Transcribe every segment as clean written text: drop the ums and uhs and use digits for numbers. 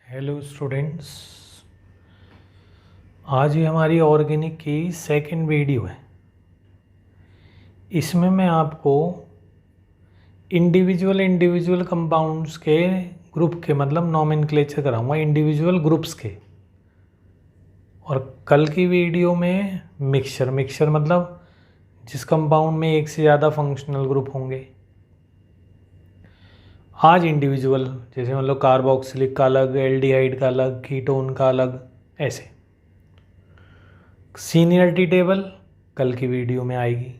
Hello students, आज ये हमारी ऑर्गेनिक की सेकंड वीडियो है। इसमें मैं आपको इंडिविजुअल कंपाउंड्स के ग्रुप के मतलब नॉमेनक्लेचर कराऊंगा इंडिविजुअल ग्रुप्स के। और कल की वीडियो में मिक्सचर मतलब जिस कंपाउंड में एक से ज़्यादा फंक्शनल ग्रुप होंगे। आज इंडिविजुअल जैसे मतलब कार्बोक्सिलिक का अलग, एल्डिहाइड का अलग, कीटोन का अलग, ऐसे। सीनियरिटी टेबल कल की वीडियो में आएगी।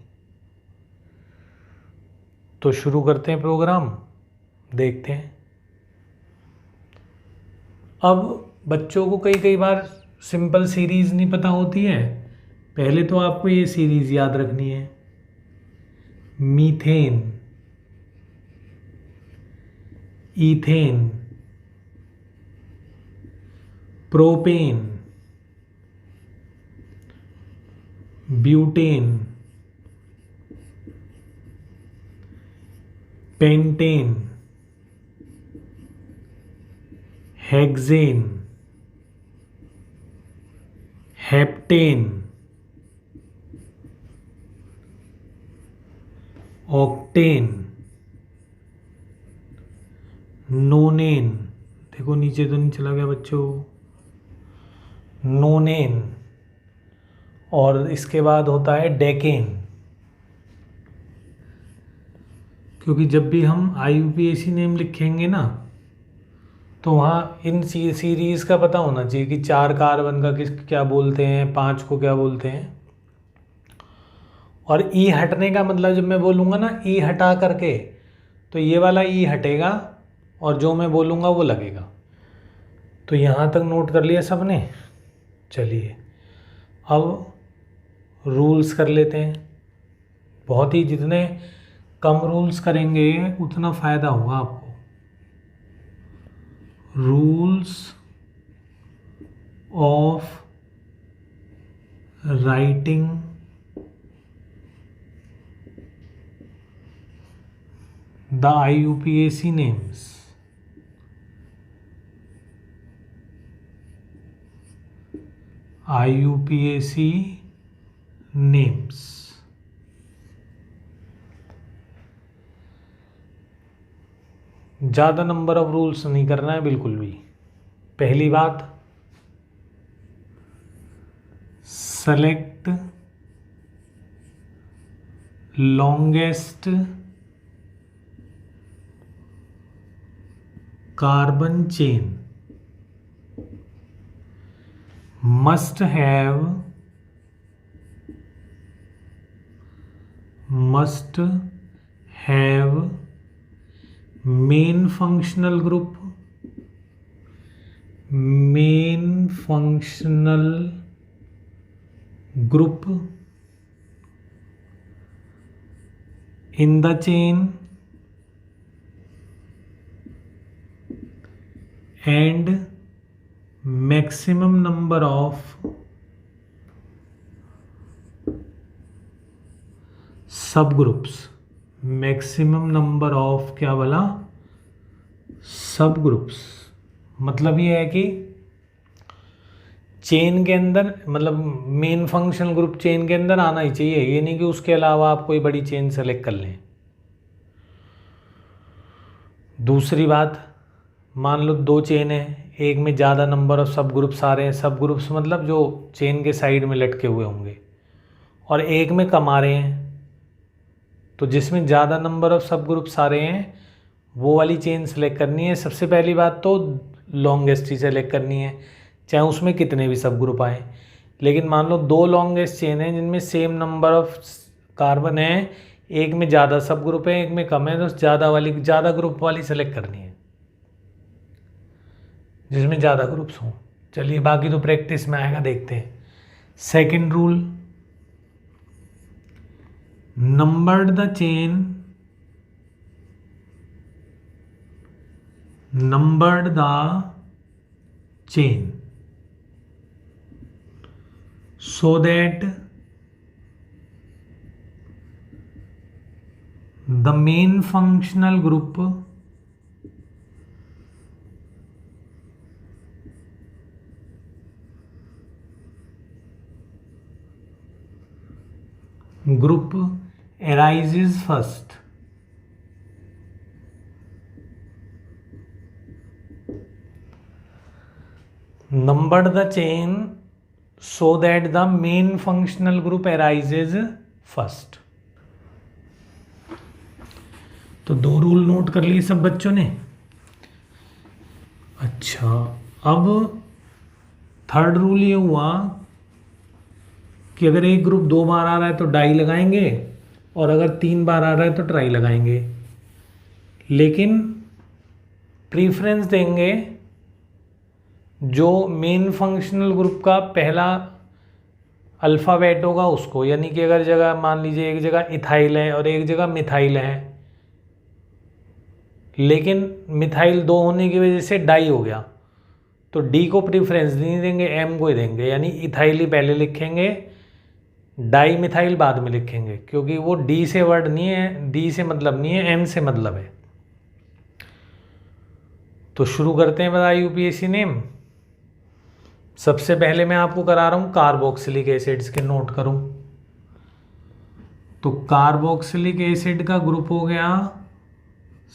तो शुरू करते हैं प्रोग्राम, देखते हैं। अब बच्चों को कई कई बार सिंपल सीरीज़ नहीं पता होती है। पहले तो आपको ये सीरीज़ याद रखनी है। Methane, ethane, propane, butane, pentane, hexane, heptane, octane, नोनेन। देखो नीचे तो नहीं चला गया बच्चों, नोनेन। और इसके बाद होता है डेकेन। क्योंकि जब भी हम IUPAC नेम लिखेंगे ना, तो वहाँ इन सीरीज़ का पता होना चाहिए कि 4 कार्बन का किस क्या बोलते हैं, 5 को क्या बोलते हैं। और ई हटने का मतलब जब मैं बोलूँगा ना ई हटा करके, तो ये वाला ई हटेगा और जो मैं बोलूँगा वो लगेगा। तो यहाँ तक नोट कर लिया सबने। चलिए अब रूल्स कर लेते हैं। बहुत ही जितने कम रूल्स करेंगे उतना फ़ायदा होगा आपको। Rules of writing the IUPAC names. IUPAC names. ज़्यादा नंबर ऑफ रूल्स नहीं करना है बिल्कुल भी। पहली बात, select longest carbon chain must have main functional group in the chain and maximum number of subgroups। Maximum number of क्या बोला, सब ग्रुप्स। मतलब ये है कि चेन के अंदर मतलब मेन फंक्शनल ग्रुप चेन के अंदर आना ही चाहिए। ये नहीं कि उसके अलावा आप कोई बड़ी चेन सेलेक्ट कर लें। दूसरी बात, मान लो 2 चेन है, एक में ज़्यादा नंबर ऑफ सब ग्रुप्स आ रहे हैं। सब ग्रुप्स मतलब जो चेन के साइड में लटके हुए होंगे, और एक में कम आ रहे हैं। तो जिसमें ज़्यादा नंबर ऑफ सब ग्रुप्स आ रहे हैं वो वाली चेन सेलेक्ट करनी है। सबसे पहली बात तो लॉन्गेस्ट ही सेलेक्ट करनी है, चाहे उसमें कितने भी सब ग्रुप आए। लेकिन मान लो 2 लॉन्गेस्ट चेन है जिनमें सेम नंबर ऑफ कार्बन है, एक में ज़्यादा सब ग्रुप है एक में कम है, तो ज़्यादा ग्रुप वाली सेलेक्ट करनी है जिसमें ज़्यादा ग्रुप्स हों। चलिए बाकी तो प्रैक्टिस में आएगा, देखते हैं। Second rule, numbered the chain so that the main functional group group arises first. Number the chain so that the main functional group arises first. तो 2 रूल नोट कर लिए सब बच्चों ने। अच्छा, अब थर्ड रूल ये हुआ कि अगर एक ग्रुप 2 बार आ रहा है तो डाई लगाएंगे, और अगर 3 बार आ रहा है तो ट्राई लगाएंगे, लेकिन प्रीफरेंस देंगे जो मेन फंक्शनल ग्रुप का पहला अल्फ़ाबेट होगा उसको। यानी कि अगर जगह मान लीजिए एक जगह इथाइल है और एक जगह मिथाइल है, लेकिन मिथाइल 2 होने की वजह से डाई हो गया, तो डी को प्रीफरेंस नहीं देंगे, एम को ही देंगे। यानी इथाइल ही पहले लिखेंगे, डाई मिथाइल बाद में लिखेंगे, क्योंकि वो डी से वर्ड नहीं है, डी से मतलब नहीं है, एम से मतलब है। तो शुरू करते हैं बता यूपीएससी नेम। सबसे पहले मैं आपको करा रहा हूँ कार्बोक्सिलिक एसिड्स के, नोट करूँ तो कार्बोक्सिलिक एसिड का ग्रुप हो गया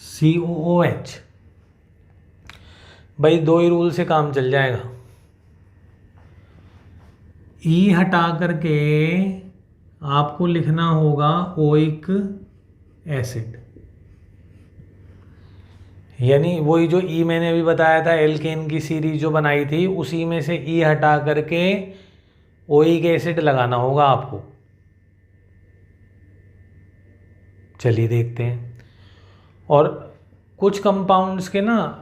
COOH। भाई 2 ही रूल से काम चल जाएगा। ई हटा करके आपको लिखना होगा ओइक एसिड, यानी वही जो ई मैंने अभी बताया था एल्केन की सीरीज जो बनाई थी, उसी में से ई हटा करके ओइक एसिड लगाना होगा आपको। चलिए देखते हैं। और कुछ कंपाउंड्स के ना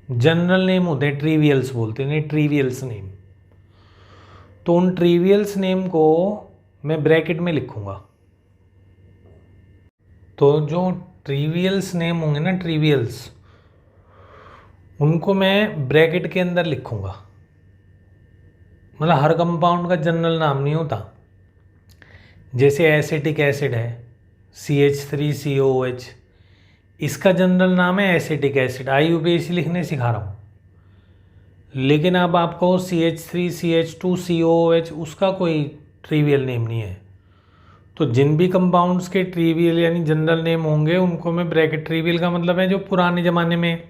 जनरल नेम होते हैं, ट्रिवियल्स बोलते हैं, ट्रिवियल्स नेम। तो उन ट्रिवियल्स नेम को मैं ब्रैकेट में लिखूंगा। तो जो ट्रिवियल्स नेम होंगे ना, ट्रिवियल्स, उनको मैं ब्रैकेट के अंदर लिखूंगा। मतलब हर कंपाउंड का जनरल नाम नहीं होता। जैसे एसिटिक एसिड है CH3COOH, इसका जनरल नाम है एसिटिक एसिड। IUPAC लिखने सिखा रहा हूँ, लेकिन अब आपको CH3CH2COOH उसका कोई ट्रिवियल नेम नहीं है। तो जिन भी कंपाउंड्स के ट्रिवियल यानी जनरल नेम होंगे उनको मैं ब्रैकेट, ट्रिवियल का मतलब है जो पुराने ज़माने में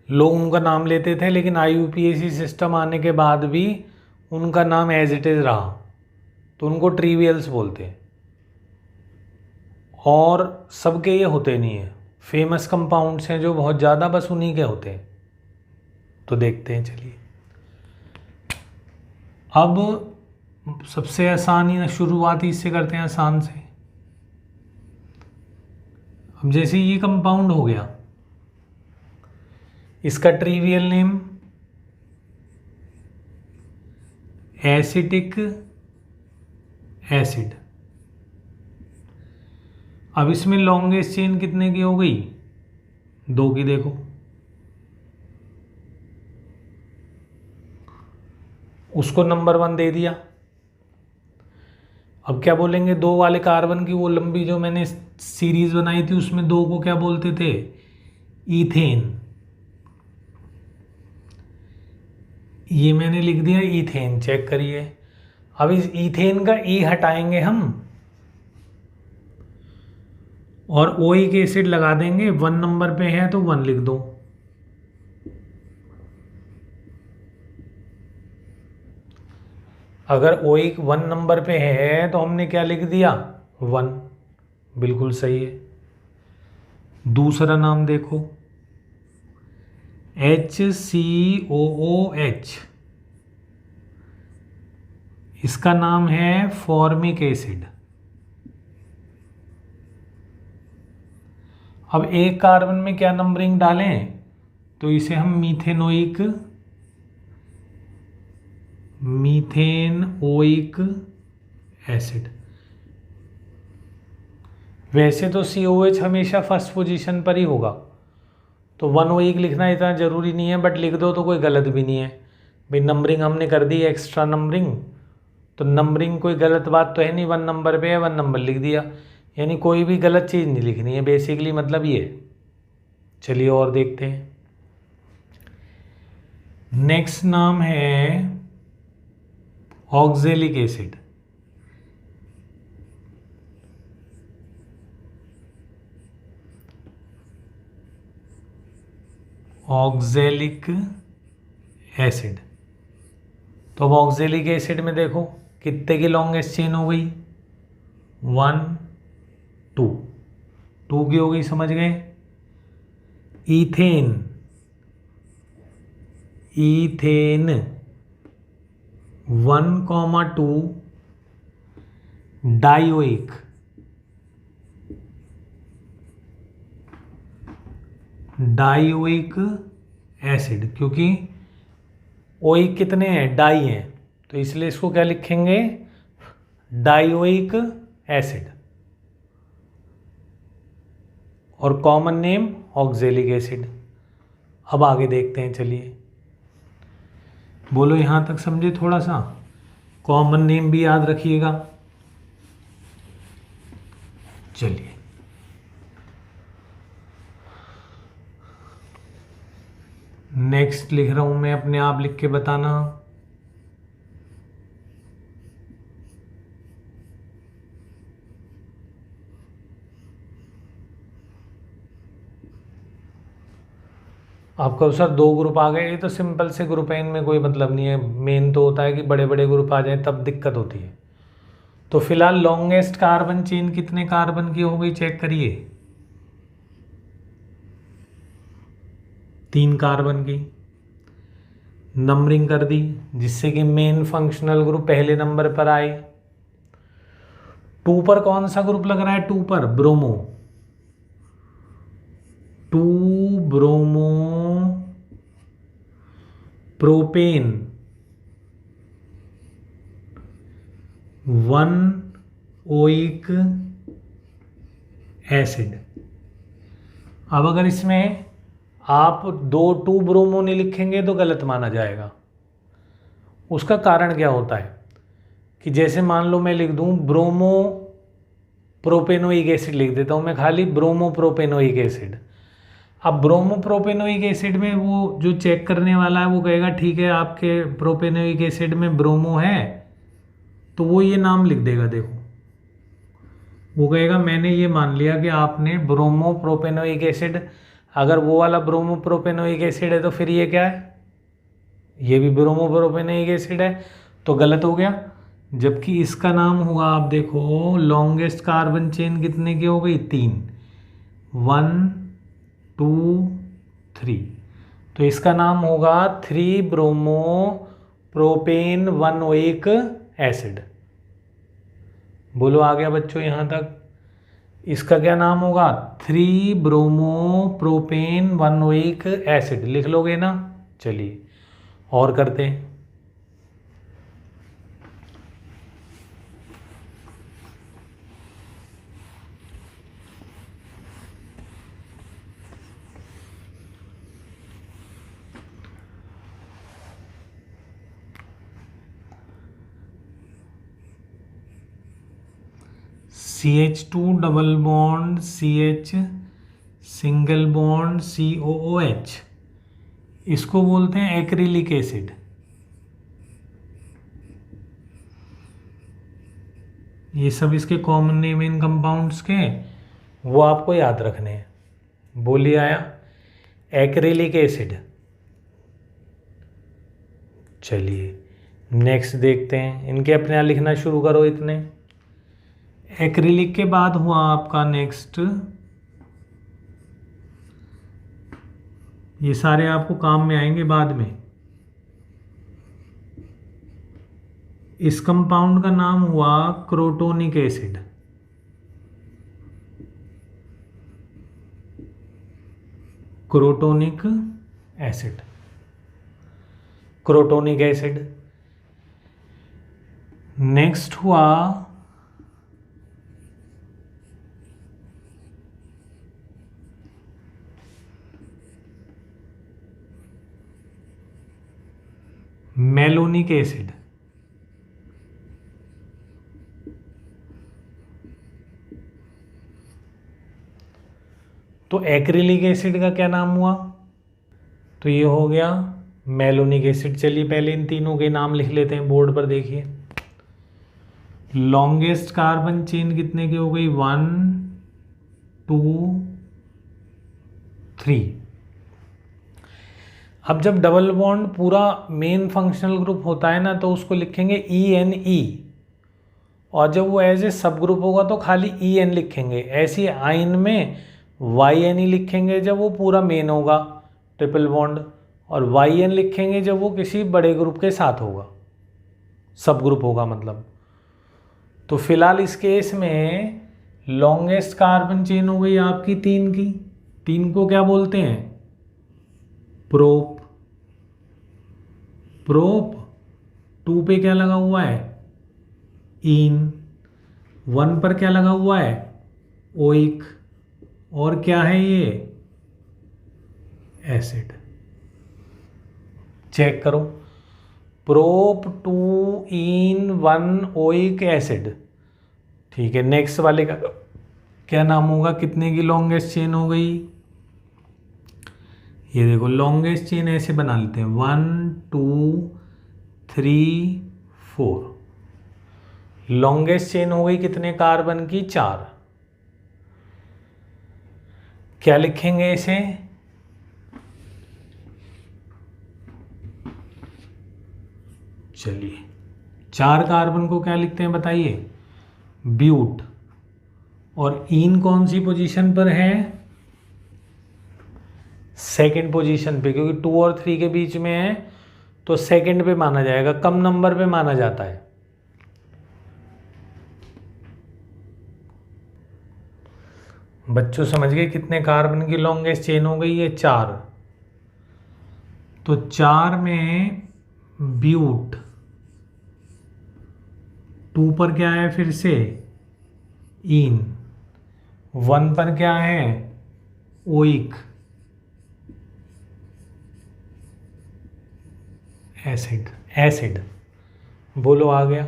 लोग उनका नाम लेते थे, लेकिन IUPAC सिस्टम आने के बाद भी उनका नाम एज इट इज़ रहा, तो उनको ट्रिवियल्स बोलते हैं। और सबके ये होते नहीं हैं, फेमस कंपाउंड्स हैं जो बहुत ज़्यादा, बस उन्हीं के होते हैं। तो देखते हैं, चलिए। अब सबसे आसानी शुरुआत इससे करते हैं, आसान से। अब जैसे ये कंपाउंड हो गया, इसका ट्रिवियल नेम एसिटिक एसिड। अब इसमें लॉन्गेस्ट चेन कितने की हो गई? 2 की। देखो उसको नंबर 1 दे दिया। अब क्या बोलेंगे, 2 वाले कार्बन की वो लंबी जो मैंने सीरीज बनाई थी उसमें 2 को क्या बोलते थे? ईथेन। ये मैंने लिख दिया ईथेन, चेक करिए। अब इस ईथेन का ई हटाएंगे हम और ओइक एसिड लगा देंगे। 1 नंबर पे है तो 1 लिख दो। अगर ओइक 1 नंबर पे है तो हमने क्या लिख दिया? 1। बिल्कुल सही है। दूसरा नाम देखो, HCOOH, इसका नाम है फॉर्मिक एसिड। अब एक कार्बन में क्या नंबरिंग डालें, तो इसे हम मीथेनोइक एसिड। वैसे तो COH हमेशा फर्स्ट पोजीशन पर ही होगा, तो 1 ओइक लिखना इतना ज़रूरी नहीं है, बट लिख दो तो कोई गलत भी नहीं है। भाई नंबरिंग हमने कर दी, एक्स्ट्रा नंबरिंग, तो नंबरिंग कोई गलत बात तो है नहीं। 1 नंबर पे है, 1 नंबर लिख दिया, यानी कोई भी गलत चीज़ नहीं लिखनी है, बेसिकली मतलब ये। चलिए और देखते हैं। नेक्स्ट नाम है ऑक्जेलिक एसिड, ऑक्जेलिक एसिड। तो अब ऑक्जेलिक एसिड में देखो कितने की लॉन्गेस्ट चेन हो गई, 1 2 2 की हो गई, समझ गए। Ethane, ethane 1,2 dioic, dioic acid, क्योंकि ओइक कितने हैं, डाई हैं, तो इसलिए इसको क्या लिखेंगे, डायोइक एसिड, और कॉमन नेम ऑक्जेलिक एसिड। अब आगे देखते हैं, चलिए बोलो यहाँ तक समझे, थोड़ा सा कॉमन नेम भी याद रखिएगा। चलिए नेक्स्ट लिख रहा हूं मैं, अपने आप लिख के बताना। आपका सर 2 ग्रुप आ गए, ये तो सिंपल से ग्रुप है, इनमें कोई मतलब नहीं है। मेन तो होता है कि बड़े बड़े ग्रुप आ जाए तब दिक्कत होती है। तो फिलहाल लॉन्गेस्ट कार्बन चेन कितने कार्बन की हो गई, चेक करिए, 3 कार्बन की। नंबरिंग कर दी जिससे कि मेन फंक्शनल ग्रुप पहले नंबर पर आए। 2 पर कौन सा ग्रुप लग रहा है, 2 पर bromo, 2 bromo propane, 1 oic acid. अब अगर इसमें आप 2 ब्रोमो नहीं लिखेंगे तो गलत माना जाएगा। उसका कारण क्या होता है कि जैसे मान लो मैं लिख दूं ब्रोमो प्रोपेनोइक एसिड, लिख देता हूं मैं खाली ब्रोमो प्रोपेनोइक एसिड। अब ब्रोमो प्रोपेनोइक एसिड में वो जो चेक करने वाला है वो कहेगा ठीक है आपके प्रोपेनोइक एसिड में ब्रोमो है, तो वो ये नाम लिख देगा। देखो वो कहेगा मैंने ये मान लिया कि आपने ब्रोमो प्रोपेनोइक एसिड, अगर वो वाला ब्रोमो प्रोपेनोइक एसिड है तो फिर ये क्या है, ये भी ब्रोमो प्रोपेनोइक एसिड है, तो गलत हो गया। जबकि इसका नाम होगा, आप देखो लॉन्गेस्ट कार्बन चेन कितने की हो गई, 3, 1 2 3, तो इसका नाम होगा 3 ब्रोमो प्रोपेन 1 ओइक एसिड। बोलो आ गया बच्चों यहाँ तक। इसका क्या नाम होगा, 3 ब्रोमो प्रोपेन 1 ओइक एसिड, लिख लोगे ना। चलिए और करते हैं। CH2 double bond CH single bond COOH, इसको बोलते हैं एक्रिलिक एसिड। ये सब इसके कॉमन नेम इन कंपाउंड्स के, वो आपको याद रखने हैं। बोलिए आया, एक्रिलिक एसिड। चलिए नेक्स्ट देखते हैं, इनके अपने यहाँ लिखना शुरू करो इतने। एक्रिलिक के बाद हुआ आपका नेक्स्ट, ये सारे आपको काम में आएंगे बाद में। इस कंपाउंड का नाम हुआ crotonic acid. Crotonic acid, crotonic acid. Next हुआ मेलोनिक एसिड। तो एक्रिलिक एसिड का क्या नाम हुआ, तो ये हो गया मेलोनिक एसिड। चलिए पहले इन तीनों के नाम लिख लेते हैं, बोर्ड पर देखिए। लॉन्गेस्ट कार्बन चेन कितने की हो गई, 1 2 3। अब जब डबल बॉन्ड पूरा मेन फंक्शनल ग्रुप होता है ना, तो उसको लिखेंगे ENE, और जब वो एज ए सब ग्रुप होगा तो खाली EN लिखेंगे। ऐसी आइन में YNE लिखेंगे जब वो पूरा मेन होगा ट्रिपल बॉन्ड, और YN लिखेंगे जब वो किसी बड़े ग्रुप के साथ होगा, सब ग्रुप होगा मतलब। तो फिलहाल इस केस में लॉन्गेस्ट कार्बन चेन हो गई आपकी 3 की। 3 को क्या बोलते हैं, प्रोप। प्रोप 2 पे क्या लगा हुआ है, इन। 1 पर क्या लगा हुआ है, ओइक। और क्या है ये, एसिड। चेक करो, प्रोप 2 इन 1 ओइक एसिड। ठीक है, नेक्स्ट वाले का क्या नाम होगा, कितने की लॉन्गेस्ट चेन हो गई। ये देखो लॉन्गेस्ट चेन ऐसे बना लेते हैं, 1 2 3 4। लॉन्गेस्ट चेन हो गई कितने कार्बन की, 4। क्या लिखेंगे इसे, चलिए 4 कार्बन को क्या लिखते हैं बताइए, ब्यूट। और इन कौन सी पोजीशन पर है, सेकंड पोजीशन पे, क्योंकि 2 और 3 के बीच में है तो सेकंड पे माना जाएगा, कम नंबर पे माना जाता है। बच्चों समझ गए कितने कार्बन की लॉन्गेस्ट चेन हो गई है, 4। तो 4 में ब्यूट, 2 पर क्या है फिर से, इन। 1 पर क्या है, ओइक एसिड। एसिड बोलो आ गया।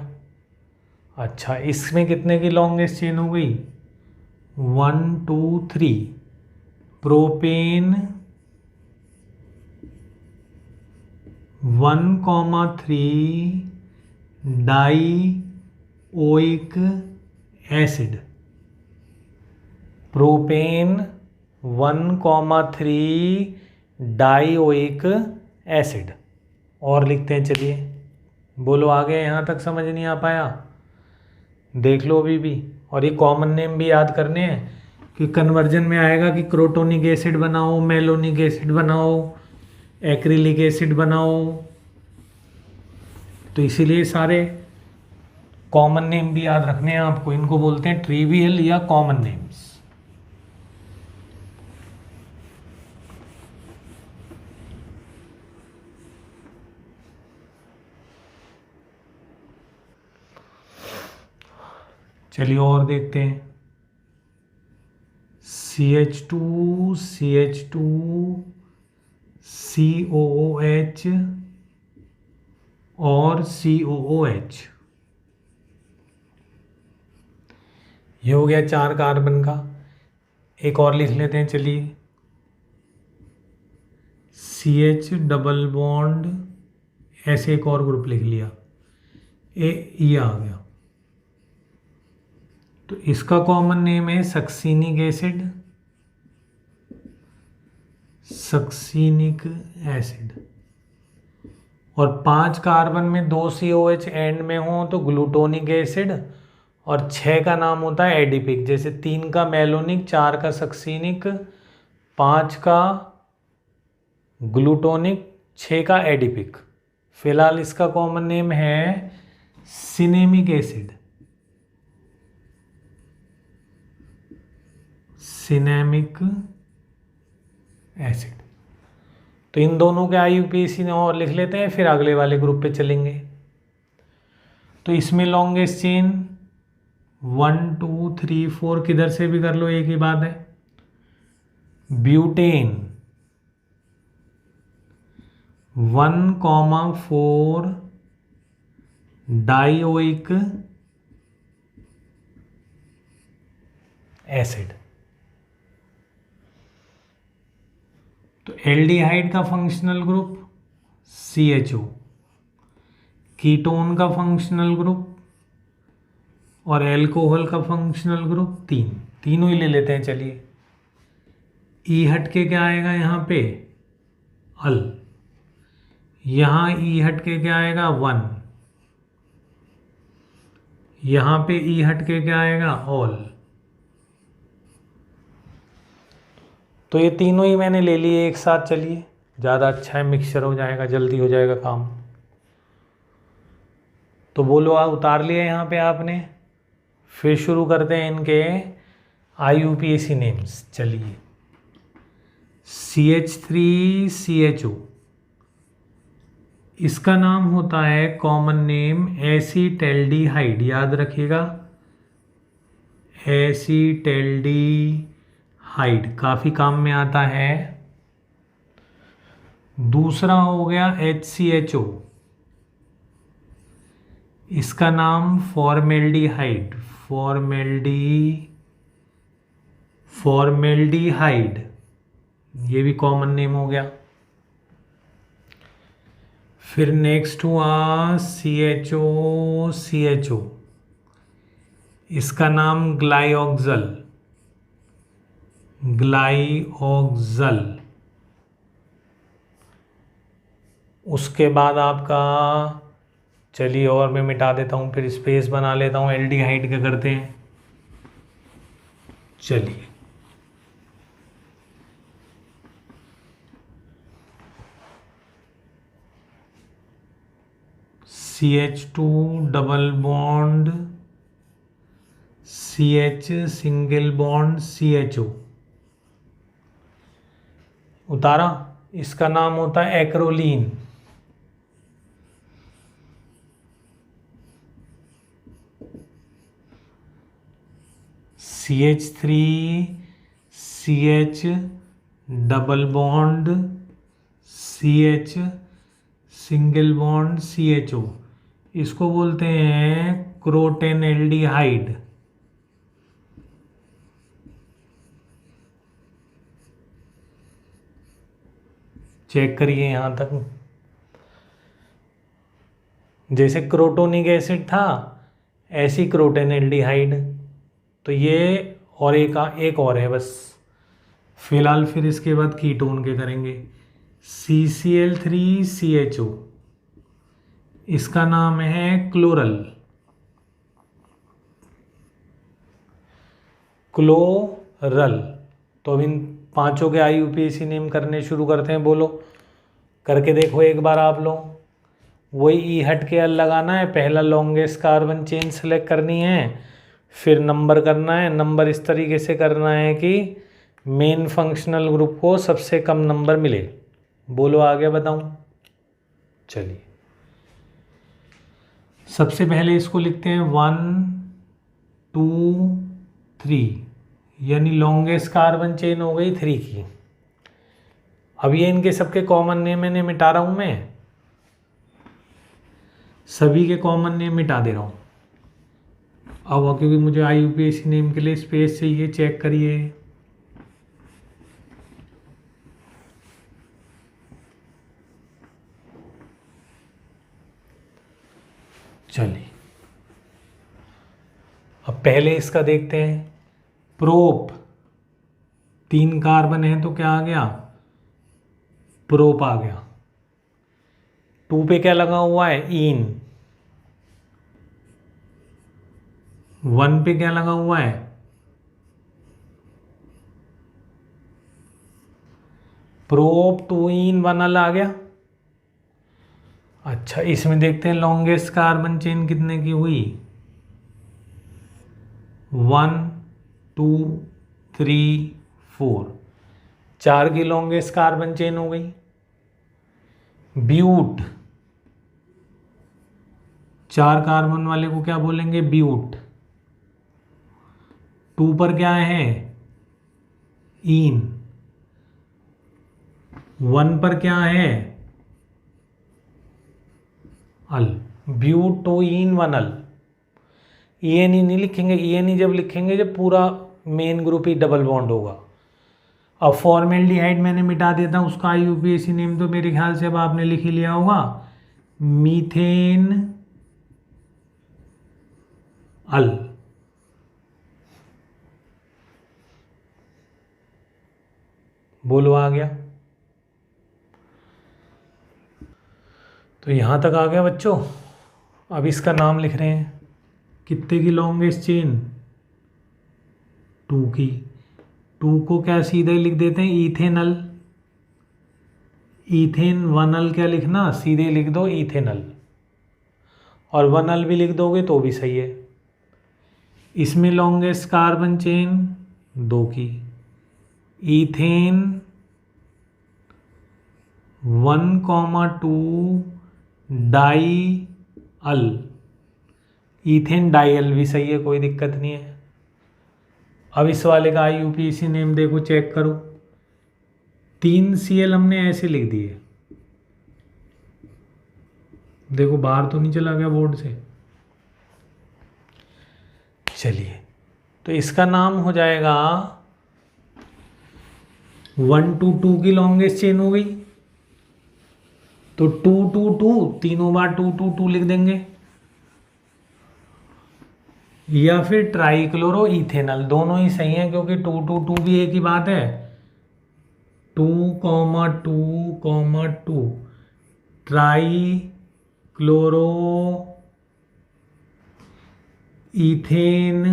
अच्छा, इसमें कितने की लॉन्गेस्ट चेन हो गई, 1 2 3। Propane 1,3 die oic acid. Propane 1,3 die oic acid. और लिखते हैं, चलिए बोलो आ गया, यहाँ तक समझ नहीं आ पाया, देख लो अभी भी। और ये कॉमन नेम भी याद करने हैं कि कन्वर्जन में आएगा कि क्रोटोनिक एसिड बनाओ, मेलोनिक एसिड बनाओ, एक्रिलिक एसिड बनाओ, तो इसीलिए सारे कॉमन नेम भी याद रखने हैं आपको। इनको बोलते हैं ट्रिवियल या कॉमन नेम्स। चलिए और देखते हैं, CH2 CH2 COOH और COOH। ये हो गया 4 कार्बन का। एक और लिख लेते हैं, चलिए CH डबल बॉन्ड, ऐसे एक और ग्रुप लिख लिया, ये आ गया। तो इसका कॉमन नेम है सक्सीनिक एसिड, सक्सीनिक एसिड। और 5 कार्बन में 2 COH एंड में हो तो ग्लूटोनिक एसिड, और 6 का नाम होता है एडिपिक। जैसे 3 का मेलोनिक, 4 का सक्सीनिक, 5 का ग्लूटोनिक, 6 का एडिपिक। फिलहाल इसका कॉमन नेम है सिनेमिक एसिड, सिनेमिक एसिड। तो इन दोनों के IUPAC ने और लिख लेते हैं, फिर अगले वाले ग्रुप पे चलेंगे। तो इसमें लॉन्गेस्ट चेन 1 2 3 4 किधर से भी कर लो, एक ही बात है। Butane 1,4 dioic acid. तो एल्डिहाइड का फंक्शनल ग्रुप CHO, कीटोन का फंक्शनल ग्रुप और एल्कोहल का फंक्शनल ग्रुप 3, तीनों ही ले लेते हैं। चलिए, ई हट के क्या आएगा यहाँ पे, अल। यहाँ ई हट के क्या आएगा, 1। यहाँ पे ई हट के क्या आएगा, ऑल। तो ये तीनों ही मैंने ले लिए एक साथ। चलिए, ज़्यादा अच्छा है, मिक्सचर हो जाएगा, जल्दी हो जाएगा काम। तो बोलो, उतार लिया यहाँ पे आपने। फिर शुरू करते हैं इनके IUPAC नेम्स। चलिए, CH3CHO, इसका नाम होता है कॉमन नेम एसीटैल्डिहाइड। याद रखिएगा, एसीटैल्डिहाइड काफ़ी काम में आता है। दूसरा हो गया HCHO, इसका नाम फॉर्मेल्डिहाइड। फॉर्मेल्डिहाइड, ये भी कॉमन नेम हो गया। फिर नेक्स्ट हुआ CHO, इसका नाम ग्लाइऑक्सल। उसके बाद आपका, चलिए और मैं मिटा देता हूँ, फिर स्पेस बना लेता हूँ। एल्डिहाइड क्या करते हैं, चलिए CH2 double bond CH single bond CHO, उतारा। इसका नाम होता है acrolein. CH3CH double bond CH single bond CHO, इसको बोलते हैं क्रोटेनएल्डिहाइड। चेक करिए यहाँ तक। जैसे क्रोटोनिक एसिड था, ऐसी क्रोटेनएल्डिहाइड। तो ये और एक और है बस फिलहाल। फिर इसके बाद कीटोन के करेंगे। CCl3CHO, इसका नाम है क्लोरल। तो अब इन पांचों के IUPAC नेम करने शुरू करते हैं। बोलो, करके देखो एक बार आप लोग। वही ई हट के अल लगाना है, पहला लॉन्गेस्ट कार्बन चेन सेलेक्ट करनी है, फिर नंबर करना है। नंबर इस तरीके से करना है कि मेन फंक्शनल ग्रुप को सबसे कम नंबर मिले। बोलो, आगे बताऊं। चलिए, सबसे पहले इसको लिखते हैं 1 2 3, यानी लॉन्गेस्ट कार्बन चेन हो गई 3 की। अब ये इनके सबके कॉमन नेम मैंने मिटा रहा हूं। मैं सभी के कॉमन नेम मिटा दे रहा हूं। अब क्योंकि मुझे IUPAC नेम के लिए स्पेस चाहिए, चेक करिए। चलिए, अब पहले इसका देखते हैं। प्रोप, 3 कार्बन है तो क्या आ गया, प्रोप आ गया। 2 पे क्या लगा हुआ है, इन। 1 पे क्या लगा हुआ है, प्रोप 2 इन 1 अल आ गया। अच्छा, इसमें देखते हैं लॉन्गेस्ट कार्बन चेन कितने की हुई, 1 2 3 4, 4 की लॉन्गेस्ट कार्बन चेन हो गई। ब्यूट, 4 कार्बन वाले को क्या बोलेंगे, ब्यूट। 2 पर क्या है, इन। 1 पर क्या है, अल। ब्यूट 2 इन 1 अल। ENE नहीं लिखेंगे, ENE जब लिखेंगे जब पूरा मेन ग्रुप ही डबल बॉन्ड होगा। अब फॉर्मेल्डिहाइड मैंने मिटा देता हूँ, उसका IUPAC नेम तो मेरे ख्याल से अब आपने लिख ही लिया होगा, मीथेन अल। बोलो आ गया। तो यहाँ तक आ गया बच्चों। अब इसका नाम लिख रहे हैं। कितने की लॉन्गेस्ट चेन? 2 की। 2 को क्या सीधे लिख देते हैं? इथेनल। इथेन वनल क्या लिखना? सीधे लिख दो इथेनल। और वनल भी लिख दोगे तो भी सही है। इसमें लॉन्गेस्ट कार्बन चेन 2 की। इथेन 1,2 डाई अल। इथेन डाइल भी सही है, कोई दिक्कत नहीं है। अब इस वाले का IUPAC नेम देखो, चेक करो। 3 Cl हमने ऐसे लिख दिए, देखो बाहर तो नहीं चला गया बोर्ड से। चलिए, तो इसका नाम हो जाएगा 1 to 2 की लॉन्गेस्ट चेन हो गई। तो 2 to 2 तीनों बार 2 to 2 लिख देंगे। या फिर ट्राइक्लोरो इथेनल, दोनों ही सही हैं क्योंकि 2 to 2 भी एक ही बात है। 2,2,2 ट्राइक्लोरो इथेन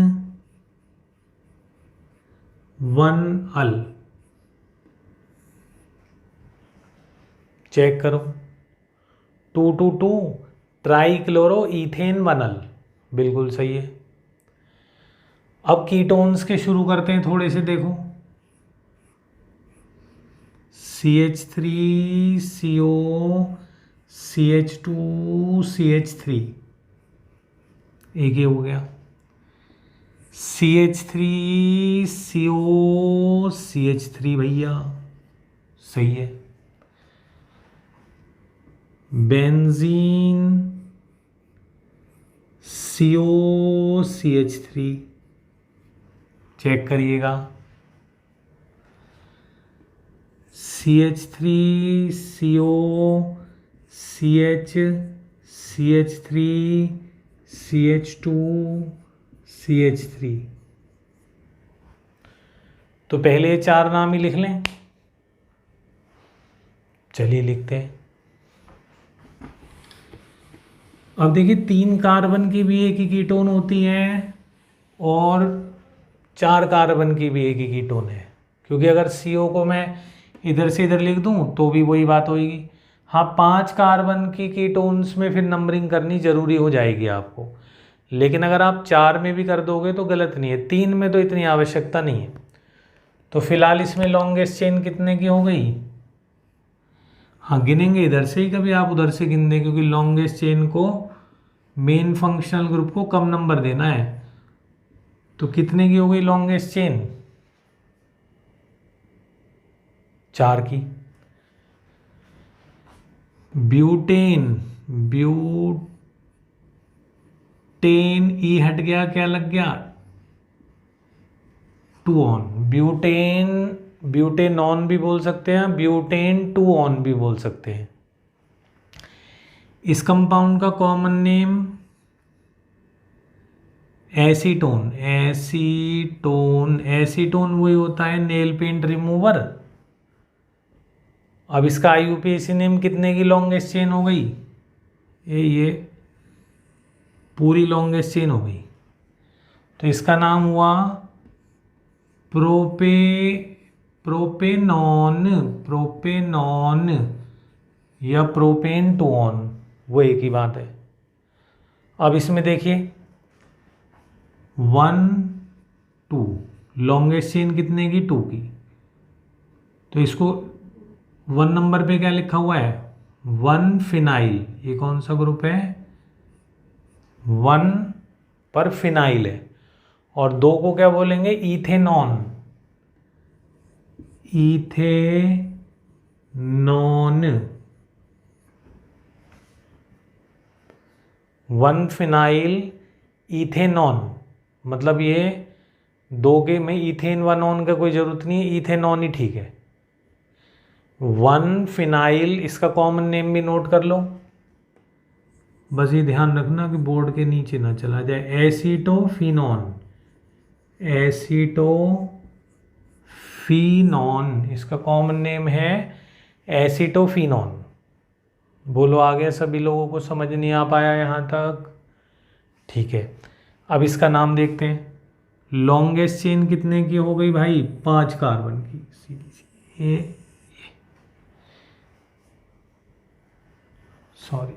1 अल। चेक करो, 2 to 2 ट्राइक्लोरो इथेन 1 अल, बिल्कुल सही है। अब कीटोन्स के शुरू करते हैं थोड़े से, देखो। CH3CO CH2 CH3 एक ही हो गया। CH3CO CH3 भैया सही है। बेंजीन CO CH3 चेक करिएगा। CH3CO CH CH3 CH2 CH3। तो पहले 4 नाम ही लिख लें। चलिए लिखते हैं। अब देखिए, 3 कार्बन की भी एक ही कीटोन होती है और 4 कार्बन की भी एक ही कीटोन है, क्योंकि अगर CO को मैं इधर से इधर लिख दूं तो भी वही बात होगी। हाँ, 5 कार्बन की कीटोन्स में फिर नंबरिंग करनी जरूरी हो जाएगी आपको, लेकिन अगर आप 4 में भी कर दोगे तो गलत नहीं है। 3 में तो इतनी आवश्यकता नहीं है। तो फिलहाल इसमें लॉन्गेस्ट चेन कितने की हो गई? हाँ, गिनेंगे इधर से ही, कभी आप उधर से गिन दें, क्योंकि लॉन्गेस्ट चेन को मेन फंक्शनल ग्रुप को कम नंबर देना है। तो कितने की हो गई लॉन्गेस्ट चेन? 4 की। ब्यूटेन, ब्यूटेन ई हट गया, क्या लग गया? 2 ऑन। ब्यूटेन, ब्यूटेनॉन भी बोल सकते हैं, ब्यूटेन 2 ऑन भी बोल सकते हैं। इस कंपाउंड का common name acetone. Acetone, acetone वही होता है नेल पेंट रिमूवर। अब इसका IUPAC नेम कितने की लॉन्गेस्ट चेन हो गई? ये पूरी लॉन्गेस्ट चेन हो गई। तो इसका नाम हुआ प्रोपेनॉन, प्रोपेनॉन या प्रोपेन 2 ऑन, वो एक ही बात है। अब इसमें देखिए 1 2 लॉन्गेस्ट चेन कितने की? 2 की। तो इसको 1 नंबर पे क्या लिखा हुआ है? 1 फिनाइल। ये कौन सा ग्रुप है? 1 पर फिनाइल है। और 2 को क्या बोलेंगे? इथेनॉन। इथेनॉन। 1 फिनाइल इथेनॉन, मतलब ये 2 के में इथेन 1 ऑन का कोई ज़रूरत नहीं है, इथेनॉन ही ठीक है। 1 फिनाइल, इसका कॉमन नेम भी नोट कर लो। बस ये ध्यान रखना कि बोर्ड के नीचे ना चला जाए। एसीटोफिनॉन, एसीटोफिनॉन। फिनॉन, इसका कॉमन नेम है एसिटोफिनॉन। बोलो आ गया सभी लोगों को, समझ नहीं आ पाया यहाँ तक? ठीक है, अब इसका नाम देखते हैं। लॉन्गेस्ट चेन कितने की हो गई भाई? 5 कार्बन की। सीधी सी ये सॉरी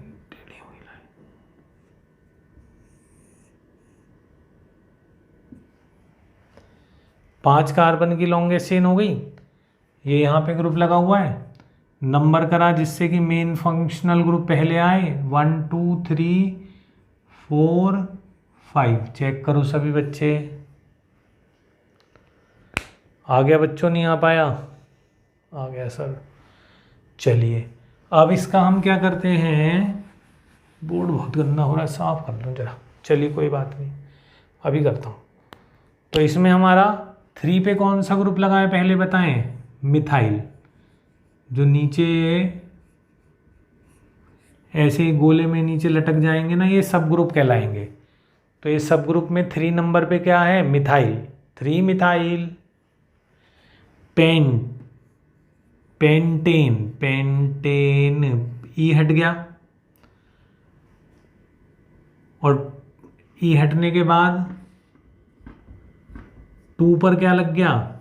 5 कार्बन की लॉन्गेस्ट चेन हो गई। ये यहाँ पे ग्रुप लगा हुआ है, नंबर करा जिससे कि मेन फंक्शनल ग्रुप पहले आए। 1 2 3 4 5। चेक करो सभी बच्चे, आ गया बच्चों? नहीं आ पाया? आ गया सर। चलिए अब इसका हम क्या करते हैं, बोर्ड बहुत गंदा हो रहा है, साफ कर लो जरा। चलिए कोई बात नहीं, अभी करता हूँ। तो इसमें हमारा 3 पे कौन सा ग्रुप लगा है पहले बताएं? मिथाइल। जो नीचे ऐसे गोले में नीचे लटक जाएंगे ना, ये सब ग्रुप कहलाएंगे। तो ये सब ग्रुप में 3 नंबर पे क्या है? मिथाइल। 3 मिथाइल। पेंटेन, ई हट गया, और ई हटने के बाद 2 पर क्या लग गया?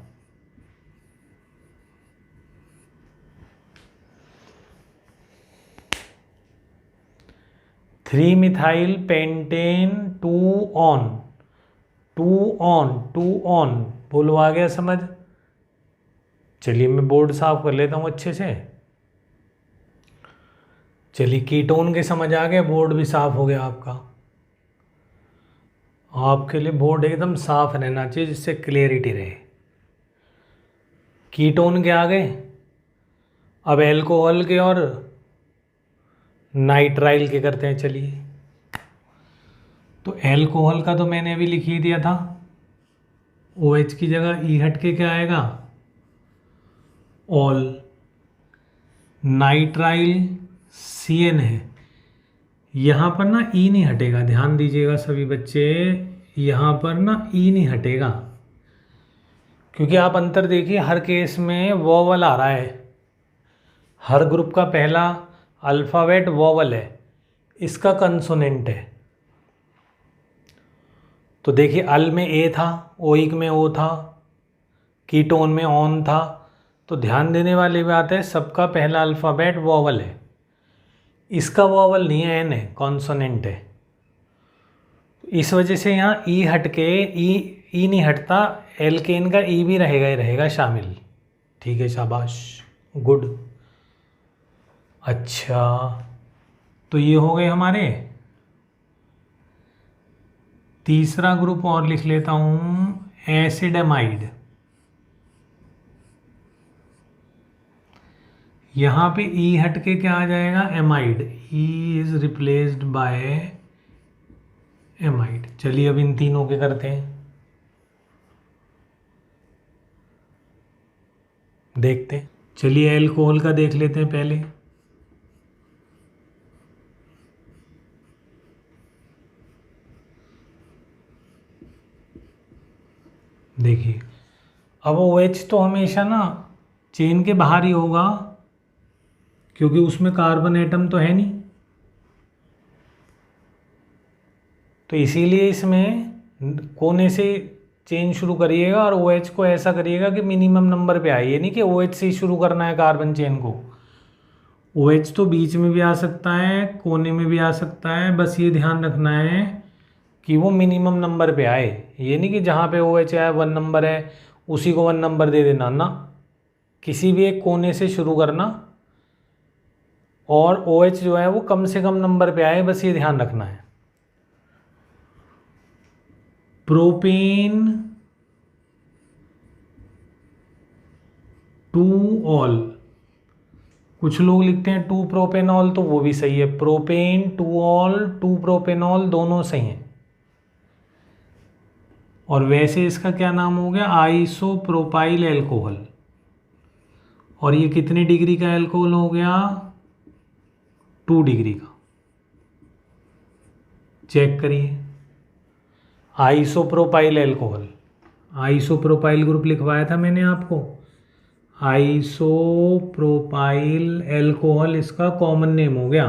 Three methyl pentane 2 on. बोलो आ गया समझ? चलिए मैं बोर्ड साफ कर लेता हूँ अच्छे से। चलिए कीटोन के समझ आ गया, बोर्ड भी साफ हो गया आपका। आपके लिए बोर्ड एकदम साफ रहना चाहिए जिससे क्लियरिटी रहे। कीटोन के आ गए, अब एल्कोहल के और नाइट्राइल के करते हैं। चलिए तो एल्कोहल का तो मैंने अभी लिख ही दिया था, OH की जगह ई हट के क्या आएगा? ऑल। नाइट्राइल CN है, यहाँ पर ना ई नहीं हटेगा, ध्यान दीजिएगा सभी बच्चे, यहाँ पर ना ई नहीं हटेगा, क्योंकि आप अंतर देखिए हर केस में वोवल आ रहा है। हर ग्रुप का पहला अल्फ़ाबेट वोवल है, इसका कंसोनेंट है। तो देखिए अल में ए था, ओइक में ओ था, कीटोन में ऑन था। तो ध्यान देने वाली बात है, सबका पहला अल्फ़ाबेट वोवल है। इसका वोवल नहीं है, एन है, कॉन्सोनेंट है। इस वजह से यहाँ ई हट के ई नहीं हटता, एल्केन का ई भी रहेगा ही रहेगा शामिल। ठीक है, शाबाश, गुड। अच्छा तो ये हो गए हमारे। तीसरा ग्रुप और लिख लेता हूँ, एसिडमाइड। यहाँ पे ई हट के क्या आ जाएगा? Amide. E is replaced by amide. चलिए अब इन तीनों के करते हैं, देखते हैं। चलिए एल्कोहल का देख लेते हैं पहले। देखिए अब OH तो हमेशा ना चेन के बाहर ही होगा, क्योंकि उसमें कार्बन एटम तो है नहीं। तो इसीलिए इसमें कोने से चेन शुरू करिएगा और OH को ऐसा करिएगा कि मिनिमम नंबर पे आए। ये नहीं कि OH से ही शुरू करना है कार्बन चेन को। OH तो बीच में भी आ सकता है, कोने में भी आ सकता है, बस ये ध्यान रखना है कि वो मिनिमम नंबर पे आए। ये नहीं कि जहाँ पे OH है 1 नंबर है उसी को 1 नंबर दे देना ना, किसी भी एक कोने से शुरू करना, और OH जो है वो कम से कम नंबर पे आए, बस ये ध्यान रखना है। प्रोपेन 2 ऑल, कुछ लोग लिखते हैं 2 प्रोपेनॉल, तो वो भी सही है। प्रोपेन 2 ऑल, 2 प्रोपेनॉल दोनों सही हैं। और वैसे इसका क्या नाम हो गया? Isopropyl alcohol. और ये कितने डिग्री का एल्कोहल हो गया? 2 डिग्री का। चेक करिए, आइसोप्रोपाइल एल्कोहल। आइसोप्रोपाइल ग्रुप लिखवाया था मैंने आपको। आइसोप्रोपाइल एल्कोहल इसका कॉमन नेम हो गया,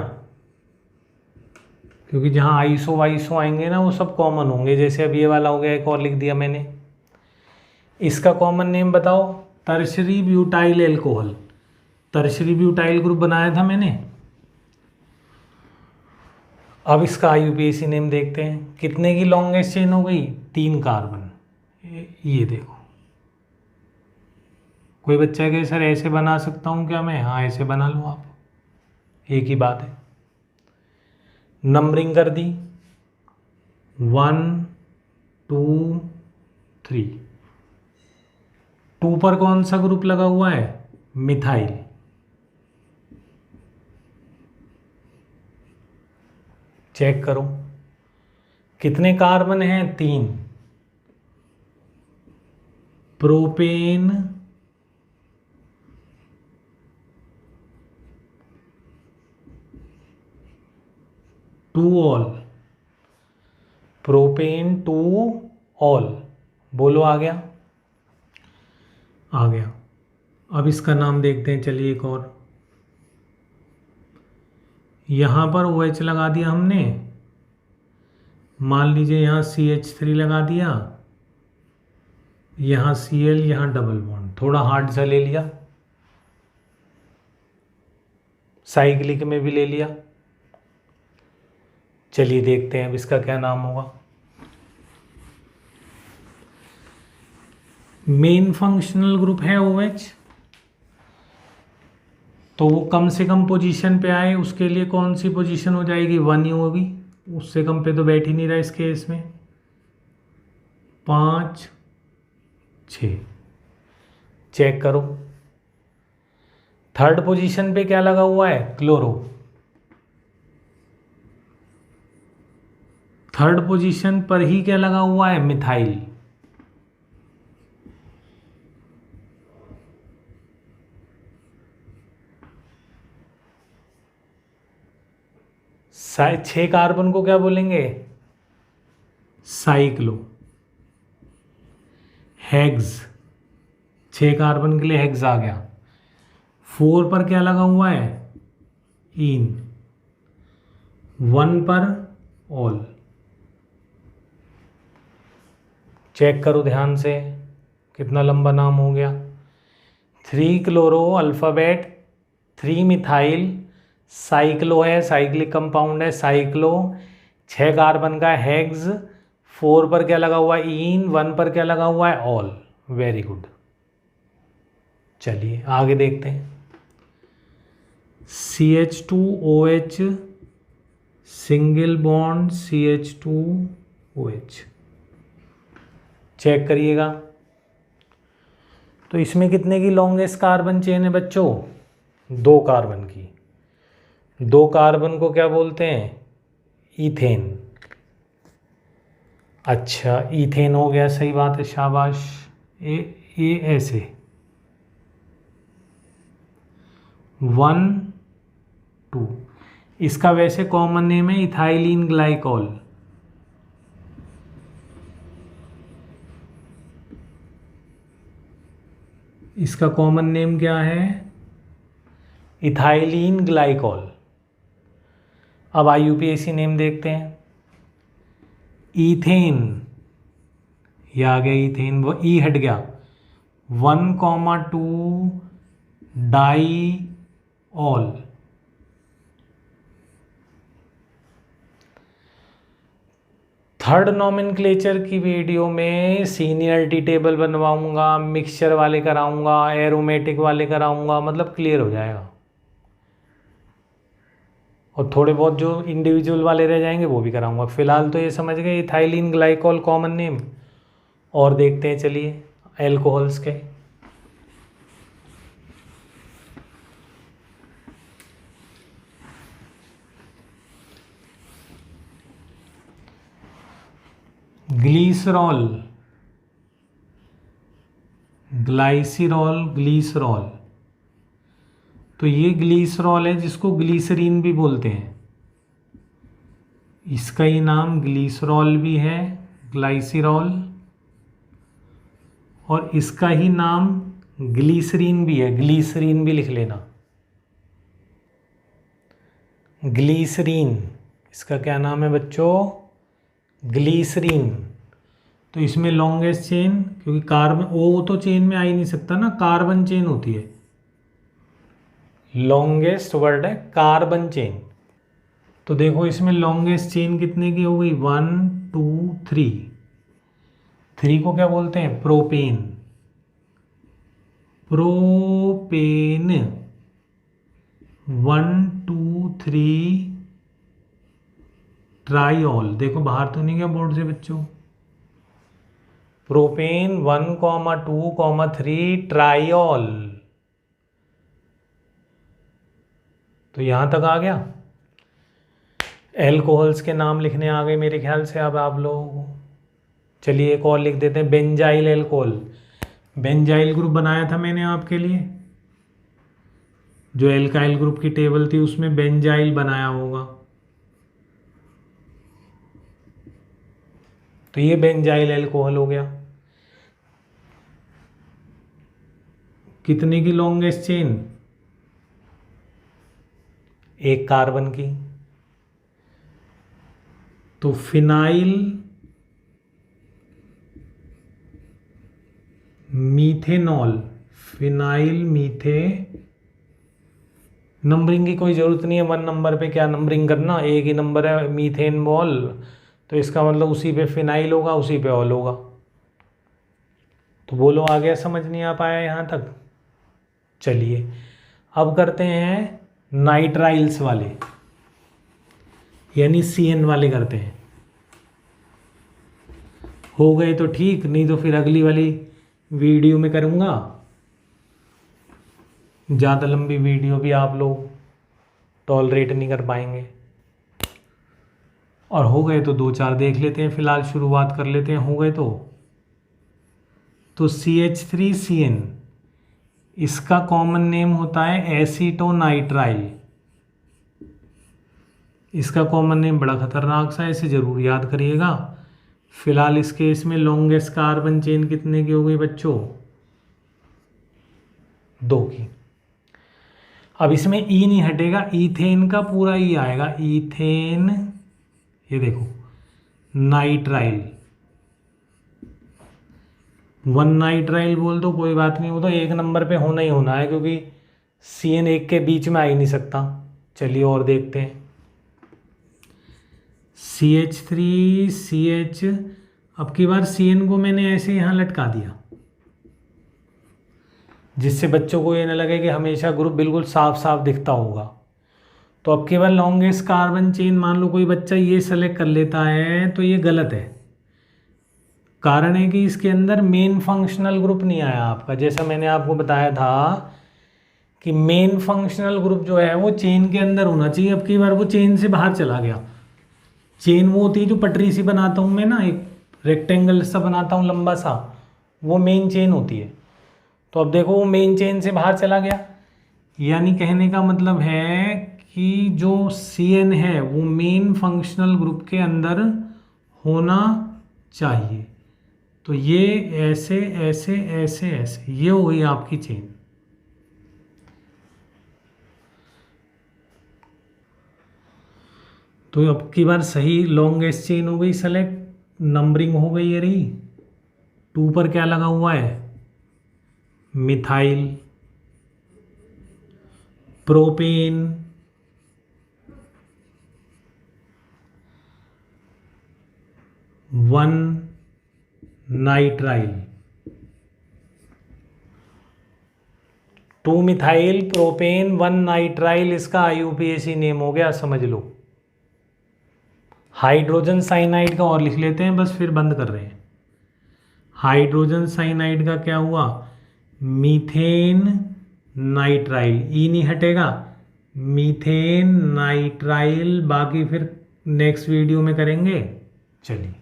क्योंकि जहाँ आइसो वाइसो आएंगे ना वो सब कॉमन होंगे। जैसे अब ये वाला हो गया, एक और लिख दिया मैंने। इसका कॉमन नेम बताओ, tertiary butyl alcohol. Tertiary butyl group बनाया था मैंने। अब इसका IUPAC नेम देखते हैं। कितने की लॉन्गेस्ट चेन हो गई? 3 कार्बन। ये देखो, कोई बच्चा कहे सर ऐसे बना सकता हूँ क्या मैं? हाँ ऐसे बना लो आप, एक ही बात है। नंबरिंग कर दी 1 2 3। 2 पर कौन सा ग्रुप लगा हुआ है? मिथाइल। चेक करो कितने कार्बन हैं? 3। Propane 2 all. Propane 2 all. बोलो आ गया? आ गया। अब इसका नाम देखते हैं। चलिए एक और, यहाँ पर OH लगा दिया हमने। मान लीजिए यहाँ CH3 लगा दिया, यहाँ Cl, यहाँ डबल बॉन्ड, थोड़ा हार्ड सा ले लिया, साइक्लिक में भी ले लिया। चलिए देखते हैं अब इसका क्या नाम होगा। मेन फंक्शनल ग्रुप है OH, तो वो कम से कम पोजीशन पे आए, उसके लिए कौन सी पोजीशन हो जाएगी? 1 ही होगी। उससे कम पे तो बैठ ही नहीं रहा इस केस में। 5 6। चेक करो, थर्ड पोजीशन पे क्या लगा हुआ है? क्लोरो। थर्ड पोजीशन पर ही क्या लगा हुआ है? मिथाइल। शायद 6 कार्बन को क्या बोलेंगे? साइक्लो। हेक्स, 6 कार्बन के लिए हेक्स आ गया। 4 पर क्या लगा हुआ है? इन। 1 पर ऑल। चेक करो ध्यान से, कितना लंबा नाम हो गया। 3 क्लोरो अल्फ़ाबेट, 3 मिथाइल, साइक्लो है, साइक्लिक कंपाउंड है, साइक्लो। 6 कार्बन का हेक्स। 4 पर क्या लगा हुआ है? इन। 1 पर क्या लगा हुआ है? ऑल। Very good. चलिए आगे देखते हैं। CH2OH single bond CH2OH। Check करिएगा, तो इसमें कितने की लॉन्गेस्ट कार्बन चेन है बच्चों? 2 कार्बन की। 2 कार्बन को क्या बोलते हैं? इथेन। अच्छा इथेन हो गया, सही बात है, शाबाश। ये ऐसे 1 2। इसका वैसे कॉमन नेम है इथाइलिन ग्लाइकॉल। इसका कॉमन नेम क्या है? Ethylene glycol. अब IUPAC नेम देखते हैं। ईथेन, ये आ गया ईथेन, वो ई हट गया। 1,2 डाई ऑल। थर्ड नॉमेनक्लेचर की वीडियो में सीनियरिटी टेबल बनवाऊंगा, मिक्सचर वाले कराऊंगा, एरोमेटिक वाले कराऊंगा, मतलब क्लियर हो जाएगा। और थोड़े बहुत जो इंडिविजुअल वाले रह जाएंगे वो भी कराऊंगा। फिलहाल तो ये समझ गए इथाइलिन ग्लाइकॉल कॉमन नेम। और देखते हैं चलिए एल्कोहल्स के। Glycerol, ग्लाइसिरॉल, glycerol. तो ये ग्लीसरॉल है जिसको ग्लीसरीन भी बोलते हैं। इसका ही नाम ग्लीसरॉल भी है, ग्लाइसिरॉल। और इसका ही नाम ग्लीसरीन भी है, ग्लीसरीन भी लिख लेना। ग्लीसरीन, इसका क्या नाम है बच्चों? ग्लीसरीन। तो इसमें लॉन्गेस्ट चेन, क्योंकि कार्बन ओ तो चेन में आ ही नहीं सकता ना, कार्बन चेन होती है। लॉन्गेस्ट वर्ड है कार्बन चेन। तो देखो इसमें लॉन्गेस्ट चेन कितने की हो गई? 1 2 3। 3 को क्या बोलते हैं? प्रोपेन। प्रोपेन 1 2 3 ट्राइऑल। देखो बाहर तो नहीं गया बोर्ड से बच्चों। प्रोपेन 1, 2, 3 ट्राइऑल। तो यहां तक आ गया। एल्कोहल्स के नाम लिखने आ गए मेरे ख्याल से अब आप लोगों को। चलिए एक और लिख देते हैं, बेंजाइल एल्कोहल। बेंजाइल ग्रुप बनाया था मैंने आपके लिए, जो एल्काइल ग्रुप की टेबल थी उसमें बेंजाइल बनाया होगा। तो ये बेंजाइल एल्कोहल हो गया। कितने की लॉन्गेस्ट चेन? 1 कार्बन की। तो फिनाइल मीथेनॉल, फिनाइल मीथे, नंबरिंग की कोई ज़रूरत नहीं है 1 नंबर पे, क्या नंबरिंग करना, एक ही नंबर है मीथेन मॉल, तो इसका मतलब उसी पे फिनाइल होगा, उसी पे ऑल होगा। तो बोलो आ गया, समझ नहीं आ पाया यहाँ तक? चलिए अब करते हैं नाइट्राइल्स वाले, यानी CN वाले करते हैं। हो गए तो ठीक, नहीं तो फिर अगली वाली वीडियो में करूँगा। ज़्यादा लंबी वीडियो भी आप लोग टॉलरेट नहीं कर पाएंगे। और हो गए तो 2-4 देख लेते हैं, फिलहाल शुरुआत कर लेते हैं। हो गए तो CH3CN, इसका कॉमन नेम होता है एसीटोनाइट्राइल। इसका कॉमन नेम बड़ा खतरनाक सा है, इसे ज़रूर याद करिएगा। फिलहाल इस केस में लॉन्गेस्ट कार्बन चेन कितने की हो गई बच्चों? 2 की। अब इसमें ई नहीं हटेगा, ईथेन का पूरा ई आएगा। ईथेन, ये देखो नाइट्राइल, 1 नाइट्राइल बोल दो कोई बात नहीं, वो तो 1 नंबर पे होना ही होना है, क्योंकि CN 1 के बीच में आ ही नहीं सकता। चलिए और देखते हैं। CH3CH, अब की बार CN को मैंने ऐसे यहाँ लटका दिया, जिससे बच्चों को ये ना लगे कि हमेशा ग्रुप बिल्कुल साफ साफ दिखता होगा। तो अब की बार लॉन्गेस्ट कार्बन चेन, मान लो कोई बच्चा ये सेलेक्ट कर लेता है तो ये गलत है। कारण है कि इसके अंदर मेन फंक्शनल ग्रुप नहीं आया आपका। जैसा मैंने आपको बताया था कि मेन फंक्शनल ग्रुप जो है वो चेन के अंदर होना चाहिए, अब की बार वो चेन से बाहर चला गया। चेन वो होती है जो पटरी सी बनाता हूँ मैं ना, एक रेक्टेंगल सा बनाता हूँ लंबा सा, वो मेन चेन होती है। तो अब देखो वो मेन चेन से बाहर चला गया, यानी कहने का मतलब है कि जो CN है वो मेन फंक्शनल ग्रुप के अंदर होना चाहिए। तो ये ऐसे ऐसे ऐसे ऐसे, ये हो गई आपकी चेन। तो अब की बार सही लॉन्गेस्ट चेन हो गई सेलेक्ट, नंबरिंग हो गई है रही। 2 पर क्या लगा हुआ है? Methyl, propane, one nitrile, 2 methyl propane 1 nitrile, इसका IUPAC नेम हो गया, समझ लो। हाइड्रोजन साइनाइड का और लिख लेते हैं बस, फिर बंद कर रहे हैं। हाइड्रोजन साइनाइड का क्या हुआ? मीथेन नाइट्राइल, ई नहीं हटेगा, मीथेन नाइट्राइल। बाकी फिर नेक्स्ट वीडियो में करेंगे। चलिए,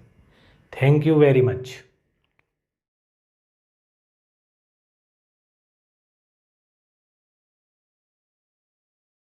थैंक यू वेरी मच।